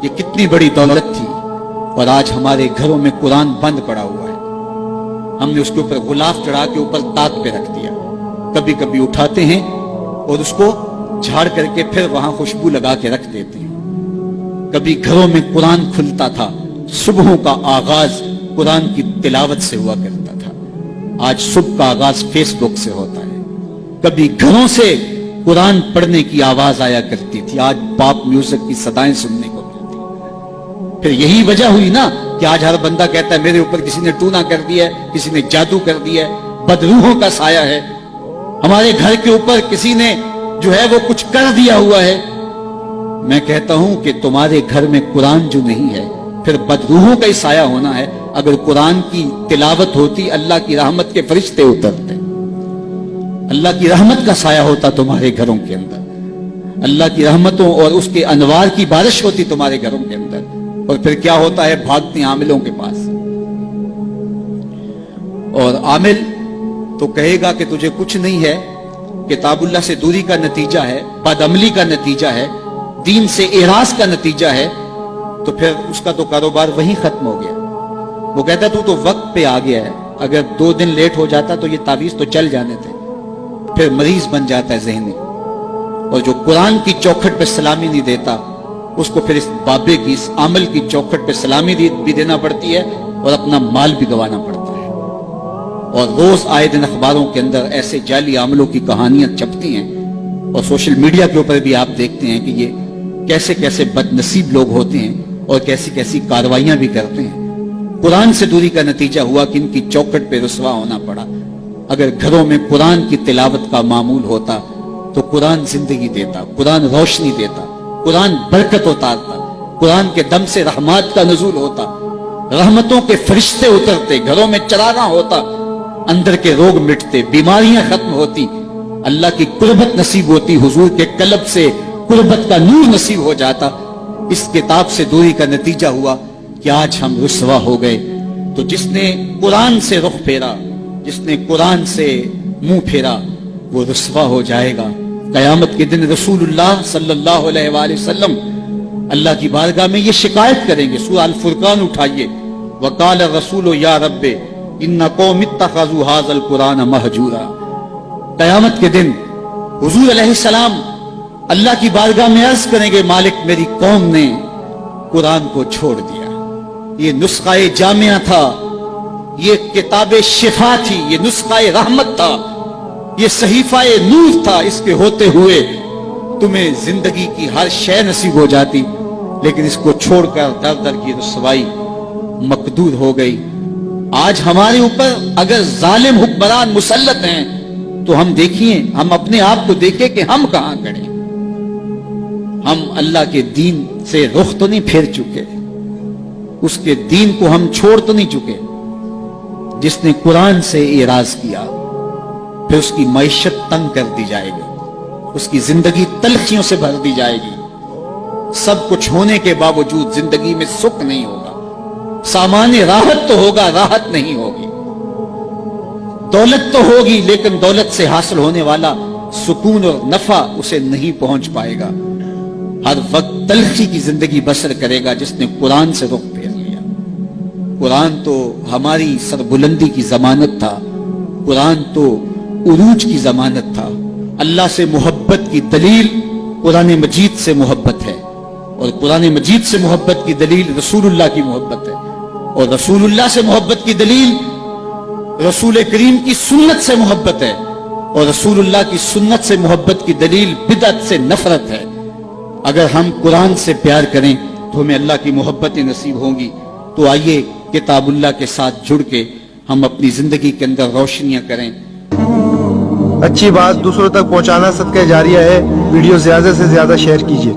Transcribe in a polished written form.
یہ کتنی بڑی دولت تھی، اور آج ہمارے گھروں میں قرآن بند پڑا ہوا ہے۔ ہم نے اس کے اوپر غلاف چڑھا کے اوپر تاک پہ رکھ دیا، کبھی کبھی اٹھاتے ہیں اور اس کو جھاڑ کر کے پھر وہاں خوشبو لگا کے رکھ دیتے ہیں۔ کبھی گھروں میں قرآن کھلتا تھا، صبحوں کا آغاز قرآن کی تلاوت سے ہوا کرتا تھا، آج صبح کا آغاز فیس بک سے ہوتا ہے۔ کبھی گھروں سے قرآن پڑھنے کی آواز آیا کرتی تھی، آج پاپ میوزک کی صدائیں سننے کو ملتی۔ پھر یہی وجہ ہوئی نا کہ آج ہر بندہ کہتا ہے میرے اوپر کسی نے ٹونا کر دیا ہے، کسی نے جادو کر دیا ہے، بدروحوں کا سایہ ہے، ہمارے گھر کے اوپر کسی نے جو ہے وہ کچھ کر دیا ہوا ہے۔ میں کہتا ہوں کہ تمہارے گھر میں قرآن جو نہیں ہے پھر بدروحوں کا ہی سایہ ہونا ہے۔ اگر قرآن کی تلاوت ہوتی، اللہ کی رحمت کے فرشتے اترتے، اللہ کی رحمت کا سایہ ہوتا تمہارے گھروں کے اندر، اللہ کی رحمتوں اور اس کے انوار کی بارش ہوتی تمہارے گھروں کے اندر، اور پھر کیا ہوتا ہے؟ بھاگتے عاملوں کے پاس، اور عامل تو کہے گا کہ تجھے کچھ نہیں ہے، کتاب اللہ سے دوری کا نتیجہ ہے، بدعملی کا نتیجہ ہے، دین سے اعراض کا نتیجہ ہے، تو پھر اس کا تو کاروبار وہیں ختم ہو گیا۔ وہ کہتا تو وقت پہ آ گیا ہے، اگر 2 دن لیٹ ہو جاتا تو یہ تعویذ تو چل جانے تھے، پھر مریض بن جاتا ہے ذہنی۔ اور جو قرآن کی چوکھٹ پہ سلامی نہیں دیتا، اس کو پھر اس بابے کی، اس عمل کی چوکھٹ پہ سلامی بھی دینا پڑتی ہے اور اپنا مال بھی گوانا پڑتا ہے۔ اور روز آئے دن اخباروں کے اندر ایسے جعلی عملوں کی کہانیاں چھپتی ہیں، اور سوشل میڈیا کے اوپر بھی آپ دیکھتے ہیں کہ یہ کیسے کیسے بد نصیب لوگ ہوتے ہیں اور کیسی کیسی کارروائیاں بھی کرتے ہیں۔ قرآن سے دوری کا نتیجہ ہوا کہ ان کی چوکھٹ پہ رسوا ہونا پڑا۔ اگر گھروں میں قرآن کی تلاوت کا معمول ہوتا تو قرآن زندگی دیتا، قرآن روشنی دیتا، قرآن برکت اتارتا، قرآن کے دم سے رحمات کا نزول ہوتا، رحمتوں کے فرشتے اترتے، گھروں میں چراغاں ہوتا، اندر کے روگ مٹتے، بیماریاں ختم ہوتی، اللہ کی قربت نصیب ہوتی، حضور کے قلب سے قربت کا نور نصیب ہو جاتا۔ اس کتاب سے دوری کا نتیجہ ہوا کہ آج ہم رسوا ہو گئے۔ تو جس نے قرآن سے رخ پھیرا، جس نے قرآن سے منہ پھیرا، وہ رسوا ہو جائے گا۔ قیامت کے دن رسول اللہ صلی اللہ علیہ وآلہ وسلم اللہ کی بارگاہ میں یہ شکایت کریں گے۔ سورہ الفرقان اٹھائیے، وقال الرسول یا رب ان قوم اتخذوا هذا القرآن مہجورا۔ قیامت کے دن حضور علیہ السلام اللہ کی بارگاہ میں عرض کریں گے، مالک میری قوم نے قرآن کو چھوڑ دیا، یہ نسخہ جامعہ تھا، یہ کتاب شفا تھی، یہ نسخہ رحمت تھا، یہ صحیفہ نور تھا، اس کے ہوتے ہوئے تمہیں زندگی کی ہر شے نصیب ہو جاتی، لیکن اس کو چھوڑ کر در در کی رسوائی مقدور ہو گئی۔ آج ہمارے اوپر اگر ظالم حکمران مسلط ہیں تو ہم دیکھیں، ہم اپنے آپ کو دیکھیں کہ ہم کہاں کھڑے۔ ہم اللہ کے دین سے رخ تو نہیں پھیر چکے، اس کے دین کو ہم چھوڑ تو نہیں چکے۔ جس نے قرآن سے اعراض کیا پھر اس کی معیشت تنگ کر دی جائے گی، اس کی زندگی تلخیوں سے بھر دی جائے گی، سب کچھ ہونے کے باوجود زندگی میں سکھ نہیں ہوگا، سامان راحت تو ہوگا، راحت نہیں ہوگی، دولت تو ہوگی لیکن دولت سے حاصل ہونے والا سکون اور نفع اسے نہیں پہنچ پائے گا، ہر وقت تلخی کی زندگی بسر کرے گا جس نے قرآن سے رخ پھیر لیا۔ قرآن تو ہماری سربلندی کی ضمانت تھا، قرآن تو عروج کی ضمانت تھا۔ اللہ سے محبت کی دلیل قرآن مجید سے محبت ہے، اور قرآن مجید سے محبت کی دلیل رسول اللہ کی محبت ہے، اور رسول اللہ سے محبت کی دلیل رسول کریم کی سنت سے محبت ہے، اور رسول اللہ کی سنت سے محبت کی دلیل بدعت سے نفرت ہے۔ اگر ہم قرآن سے پیار کریں تو ہمیں اللہ کی محبتیں نصیب ہوں گی۔ تو آئیے کتاب اللہ کے ساتھ جڑ کے ہم اپنی زندگی کے اندر روشنیاں کریں۔ اچھی بات دوسروں تک پہنچانا صدقہ جاریہ ہے، ویڈیو زیادہ سے زیادہ شیئر کیجیے۔